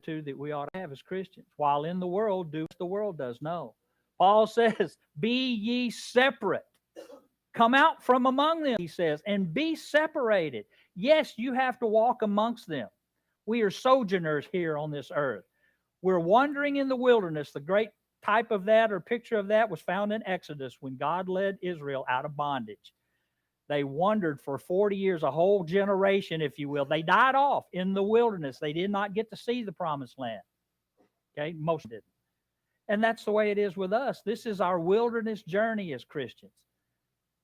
attitude that we ought to have as Christians. While in the world, do as the world does. No. Paul says, be ye separate. Come out from among them, he says, and be separated. Yes, you have to walk amongst them. We are sojourners here on this earth. We're wandering in the wilderness. The great type of that or picture of that was found in Exodus when God led Israel out of bondage. They wandered for 40 years, a whole generation, if you will. They died off in the wilderness. They did not get to see the promised land. Okay, most didn't. And that's the way it is with us. This is our wilderness journey as Christians.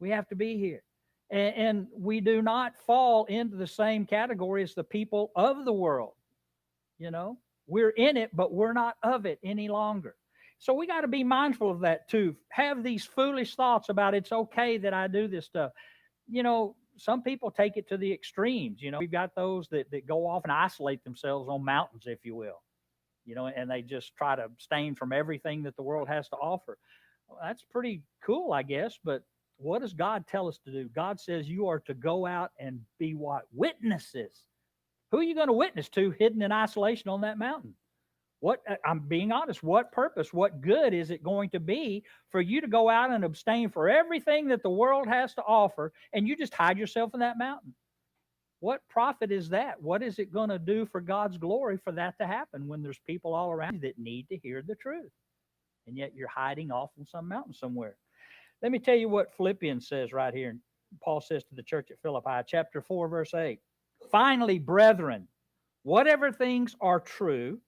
We have to be here. And we do not fall into the same category as the people of the world. You know, we're in it, but we're not of it any longer. So we got to be mindful of that too. Have these foolish thoughts about it's okay that I do this stuff. You know, some people take it to the extremes. You know, we've got those that go off and isolate themselves on mountains, if you will, you know, and they just try to abstain from everything that the world has to offer. Well, that's pretty cool, I guess. But what does God tell us to do? God says you are to go out and be what? Witnesses. Who are you going to witness to hidden in isolation on that mountain? What, I'm being honest, what purpose, what good is it going to be for you to go out and abstain for everything that the world has to offer and you just hide yourself in that mountain? What profit is that? What is it going to do for God's glory for that to happen when there's people all around you that need to hear the truth? And yet you're hiding off in some mountain somewhere. Let me tell you what Philippians says right here. Paul says to the church at Philippi, chapter 4, verse 8. Finally, brethren, whatever things are true,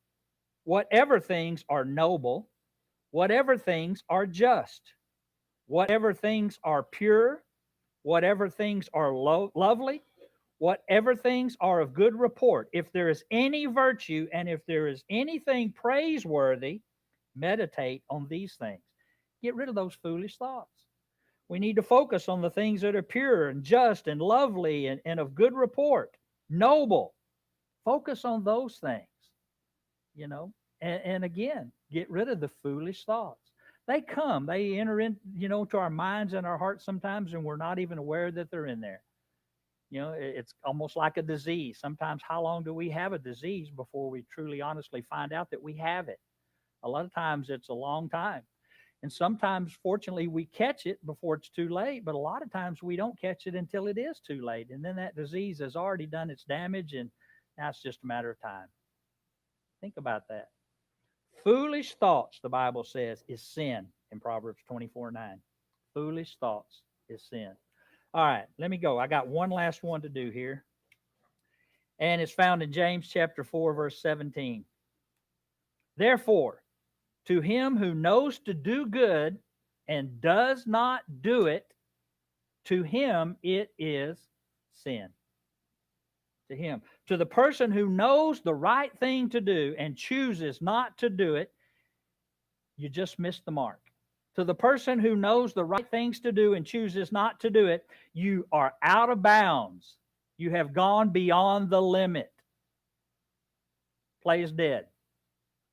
whatever things are noble, whatever things are just, whatever things are pure, whatever things are lovely, whatever things are of good report, if there is any virtue and if there is anything praiseworthy, meditate on these things. Get rid of those foolish thoughts. We need to focus on the things that are pure and just and lovely and of good report, noble. Focus on those things, you know. And again, get rid of the foolish thoughts. They come, they enter in, you know, to our minds and our hearts sometimes, and we're not even aware that they're in there. You know, it's almost like a disease. Sometimes, how long do we have a disease before we truly, honestly find out that we have it? A lot of times it's a long time. And sometimes, fortunately, we catch it before it's too late, but a lot of times we don't catch it until it is too late. And then that disease has already done its damage, and now it's just a matter of time. Think about that. Foolish thoughts, the Bible says, is sin in Proverbs 24:9. Foolish thoughts is sin. All right, let me go. I got one last one to do here. And it's found in James chapter 4, verse 17. Therefore, to him who knows to do good and does not do it, to him it is sin. To him. To the person who knows the right thing to do and chooses not to do it, you just missed the mark. To the person who knows the right things to do and chooses not to do it, you are out of bounds. You have gone beyond the limit. Play is dead.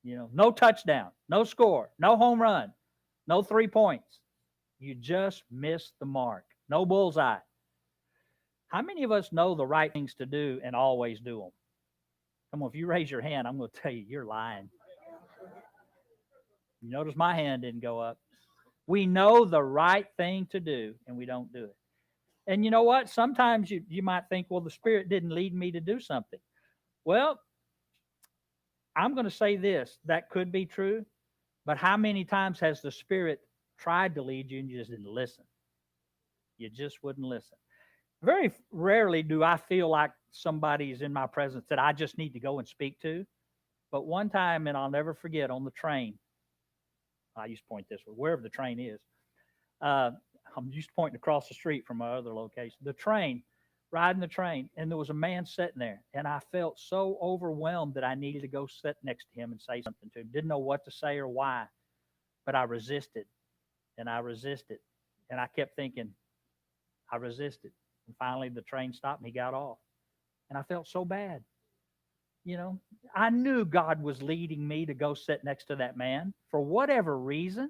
You know, no touchdown, no score, no home run, no 3 points. You just missed the mark. No bullseye. How many of us know the right things to do and always do them? Come on, if you raise your hand, I'm going to tell you, you're lying. You notice my hand didn't go up. We know the right thing to do, and we don't do it. And you know what? Sometimes you might think, well, the Spirit didn't lead me to do something. Well, I'm going to say this. That could be true. But how many times has the Spirit tried to lead you and you just didn't listen? You just wouldn't listen. Very rarely do I feel like somebody's in my presence that I just need to go and speak to. But one time, and I'll never forget, on the train, I used to point this way, wherever the train is. I'm used to pointing across the street from my other location. The train, riding the train, and there was a man sitting there, and I felt so overwhelmed that I needed to go sit next to him and say something to him. Didn't know what to say or why, but I resisted, and I resisted, and I kept thinking, I resisted. And finally, the train stopped and he got off. And I felt so bad. You know, I knew God was leading me to go sit next to that man for whatever reason.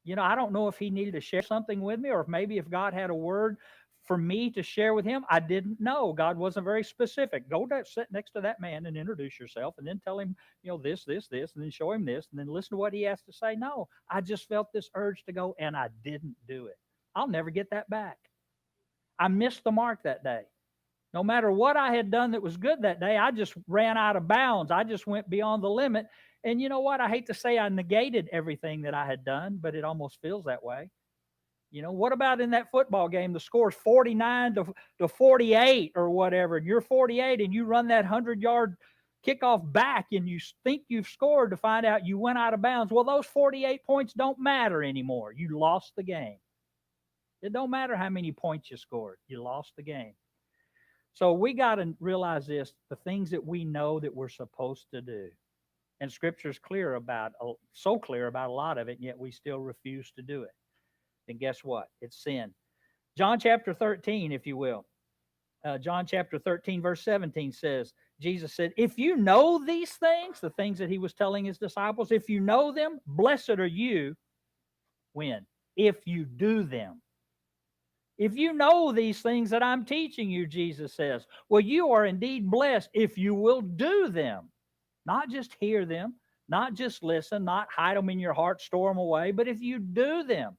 You know, I don't know if he needed to share something with me or if maybe if God had a word for me to share with him? I didn't know. God wasn't very specific. Go to sit next to that man and introduce yourself, and then tell him, this, and then show him this, and then listen to what he has to say. No, I just felt this urge to go, and I didn't do it. I'll never get that back. I missed the mark that day. No matter what I had done that was good that day, I just ran out of bounds. I just went beyond the limit. And you know what? I hate to say I negated everything that I had done, but it almost feels that way. What about in that football game? The score's 49 to 48 or whatever, and you're 48 and you run that 100-yard kickoff back and you think you've scored to find out you went out of bounds. Well, those 48 points don't matter anymore. You lost the game. It don't matter how many points you scored. You lost the game. So we got to realize this, the things that we know that we're supposed to do. And Scripture's so clear about a lot of it, and yet we still refuse to do it. Then guess what? It's sin. John chapter 13, if you will. John chapter 13, verse 17 says, Jesus said, if you know these things, the things that he was telling his disciples, if you know them, blessed are you. When? If you do them. If you know these things that I'm teaching you, Jesus says, well, you are indeed blessed if you will do them. Not just hear them, not just listen, not hide them in your heart, store them away, but if you do them,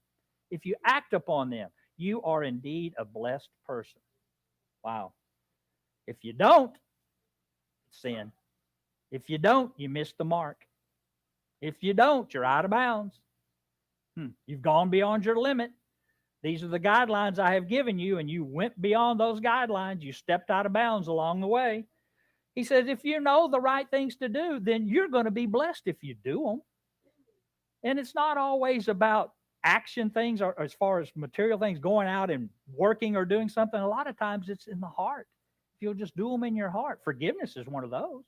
if you act upon them, you are indeed a blessed person. Wow. If you don't, it's sin. If you don't, you miss the mark. If you don't, you're out of bounds. You've gone beyond your limit. These are the guidelines I have given you, and you went beyond those guidelines. You stepped out of bounds along the way. He says, if you know the right things to do, then you're going to be blessed if you do them. And it's not always about action things or as far as material things, going out and working or doing something. A lot of times it's in the heart. If you'll just do them in your heart. Forgiveness is one of those.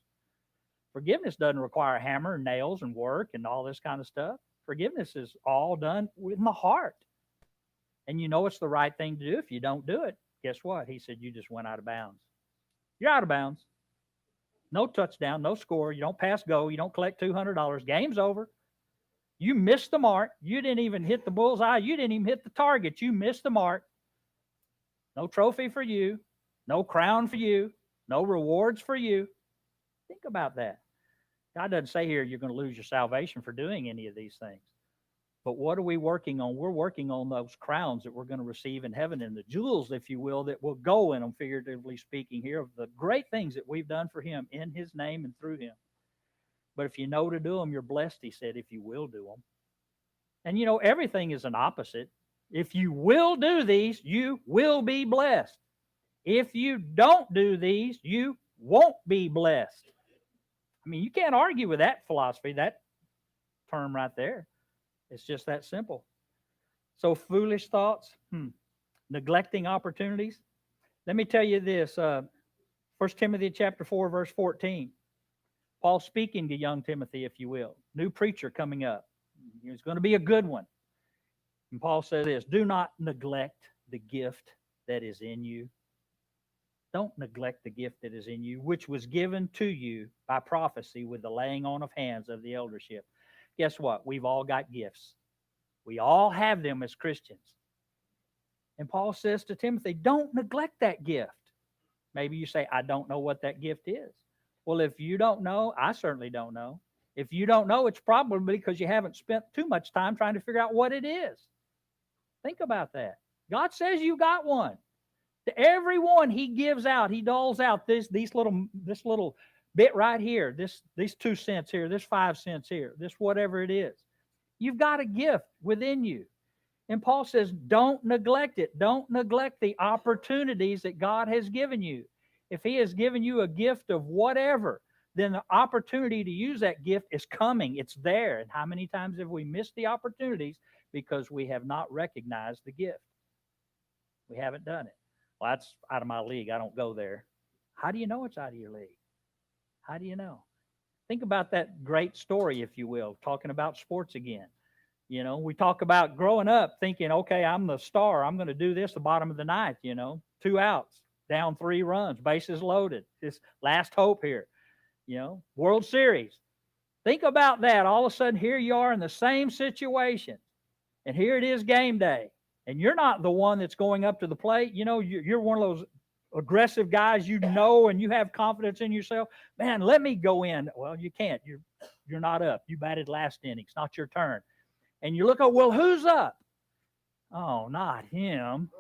Forgiveness doesn't require a hammer and nails and work and all this kind of stuff. Forgiveness is all done in the heart. And you know it's the right thing to do. If you don't do it, guess what? He said, you just went out of bounds. You're out of bounds. No touchdown, no score. You don't pass go. You don't collect $200. Game's over. You missed the mark. You didn't even hit the bullseye. You didn't even hit the target. You missed the mark. No trophy for you. No crown for you. No rewards for you. Think about that. God doesn't say here you're going to lose your salvation for doing any of these things. But what are we working on? We're working on those crowns that we're going to receive in heaven and the jewels, if you will, that will go in them, figuratively speaking here, of the great things that we've done for him in his name and through him. But if you know to do them, you're blessed, he said, if you will do them. And everything is an opposite. If you will do these, you will be blessed. If you don't do these, you won't be blessed. I mean, you can't argue with that philosophy, that term right there. It's just that simple. So foolish thoughts, neglecting opportunities. Let me tell you this, 1 Timothy chapter 4, verse 14. Paul speaking to young Timothy, if you will. New preacher coming up. It's going to be a good one. And Paul says this, do not neglect the gift that is in you. Don't neglect the gift that is in you, which was given to you by prophecy with the laying on of hands of the eldership. Guess what? We've all got gifts. We all have them as Christians. And Paul says to Timothy, don't neglect that gift. Maybe you say, I don't know what that gift is. Well, if you don't know, I certainly don't know. If you don't know, it's probably because you haven't spent too much time trying to figure out what it is. Think about that. God says you got one. To everyone he gives out, he doles out this little bit right here, these 2 cents here, this 5 cents here, this whatever it is. You've got a gift within you. And Paul says, don't neglect it. Don't neglect the opportunities that God has given you. If he has given you a gift of whatever, then the opportunity to use that gift is coming. It's there. And how many times have we missed the opportunities because we have not recognized the gift? We haven't done it. Well, that's out of my league. I don't go there. How do you know it's out of your league? How do you know? Think about that great story, if you will, talking about sports again. We talk about growing up thinking, okay, I'm the star. I'm going to do this the bottom of the ninth, 2 outs, down 3 runs, bases loaded. This last hope here, World Series. Think about that. All of a sudden, here you are in the same situation. And here it is game day. and you're not the one that's going up to the plate. You know, you're one of those aggressive guys, you know, and you have confidence in yourself. Man, let me go in. Well, you can't. You're not up. You batted last inning. It's not your turn. And you look at, well, who's up? Oh, not him.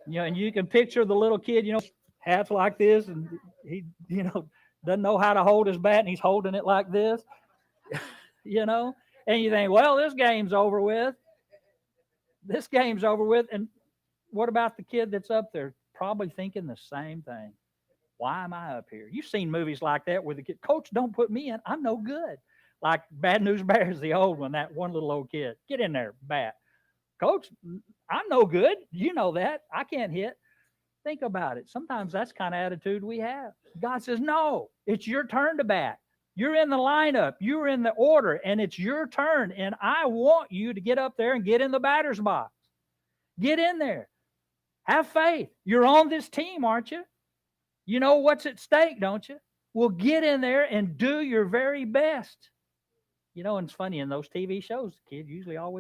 You know, and you can picture the little kid, you know, hats like this, and he, you know, doesn't know how to hold his bat, and he's holding it like this, you know. And you think, well, this game's over with. This game's over with. And what about the kid that's up there? Probably thinking the same thing. Why am I up here? You've seen movies like that where the kid, Coach, don't put me in. I'm no good. Like Bad News Bears, the old one, that one little old kid. Get in there, bat. Coach, I'm no good. You know that. I can't hit. Think about it. Sometimes that's the kind of attitude we have. God says, no, it's your turn to bat. You're in the lineup. You're in the order, and it's your turn. And I want you to get up there and get in the batter's box. Get in there. Have faith. You're on this team, aren't you? You know what's at stake, don't you? Well, get in there and do your very best. You know, and it's funny, in those TV shows, the kid usually always